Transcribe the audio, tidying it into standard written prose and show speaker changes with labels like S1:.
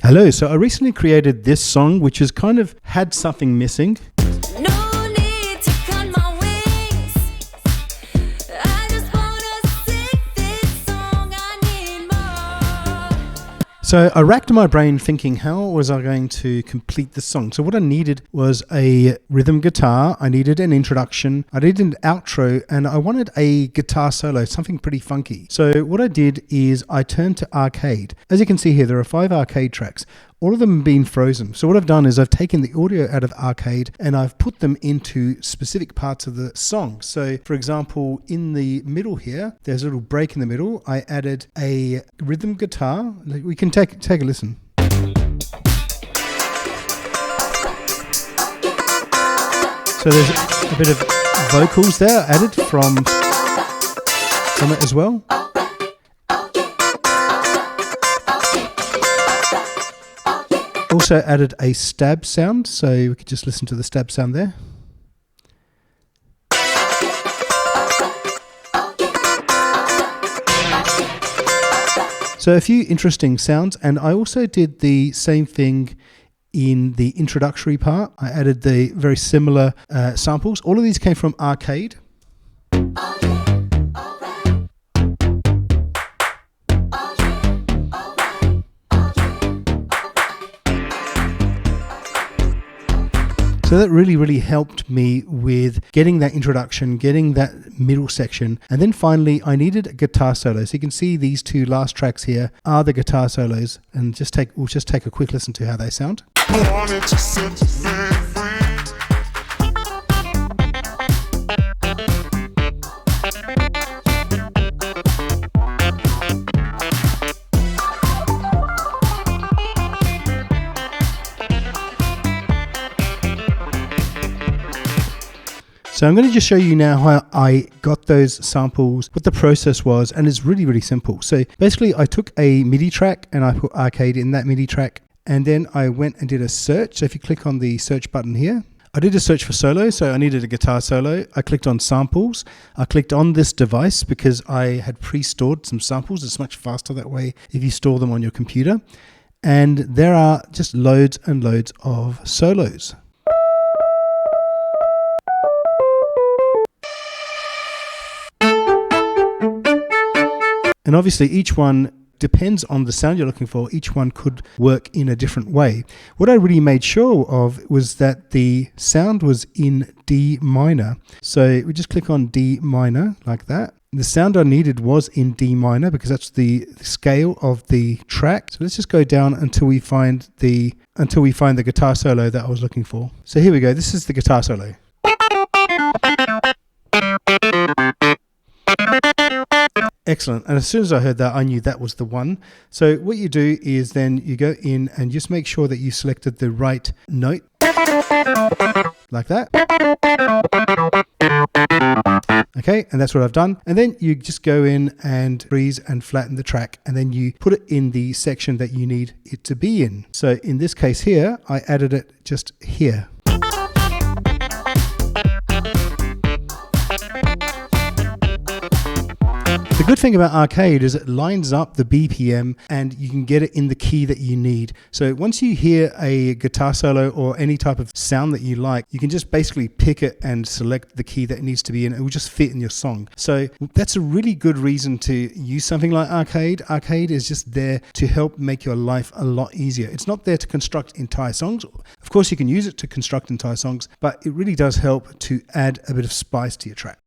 S1: Hello, so I recently created this song which has kind of had something missing.
S2: No need to cut my wings. I just wanna sing this song. I need more.
S1: So I racked my brain thinking, how was I going to complete the song? So what I needed was a rhythm guitar, I needed an introduction, I needed an outro, and I wanted a guitar solo, something pretty funky. So what I did is I turned to arcade. As you can see here, there are 5 arcade tracks. All of them have been frozen. So what I've done is I've taken the audio out of arcade and I've put them into specific parts of the song. So for example, in the middle here, there's a little break in the middle. I added a rhythm guitar. We can take a listen. So there's a bit of vocals there added from it as well. Also added a stab sound, so we could just listen to the stab sound there. So a few interesting sounds, and I also did the same thing in the introductory part. I added the very similar samples. All of these came from arcade. So that really helped me with getting that introduction, getting that middle section. And then finally, I needed a guitar solo. So you can see these 2 last tracks here are the guitar solos. And we'll just take a quick listen to how they sound. So I'm going to just show you now how I got those samples, what the process was, and it's really simple. So basically I took a MIDI track and I put arcade in that MIDI track, and then I went and did a search. So if you click on the search button here, I did a search for solo, so I needed a guitar solo. I clicked on samples. I clicked on this device because I had pre-stored some samples. It's much faster that way if you store them on your computer. And there are just loads and loads of solos. And obviously each one depends on the sound you're looking for. Each one could work in a different way. What I really made sure of was that the sound was in D minor. So we just click on D minor like that. The sound I needed was in D minor because that's the scale of the track. So let's just go down until we find the guitar solo that I was looking for. So here we go. This is the guitar solo. Excellent. And as soon as I heard that, I knew that was the one. So what you do is then you go in and just make sure that you selected the right note. Like that. Okay, and that's what I've done. And then you just go in and freeze and flatten the track, and then you put it in the section that you need it to be in. So in this case here, I added it just here. The good thing about arcade is it lines up the BPM and you can get it in the key that you need. So once you hear a guitar solo or any type of sound that you like, you can just basically pick it and select the key that it needs to be in. It will just fit in your song. So that's a really good reason to use something like arcade. Arcade is just there to help make your life a lot easier. It's not there to construct entire songs. Of course, you can use it to construct entire songs, but it really does help to add a bit of spice to your track.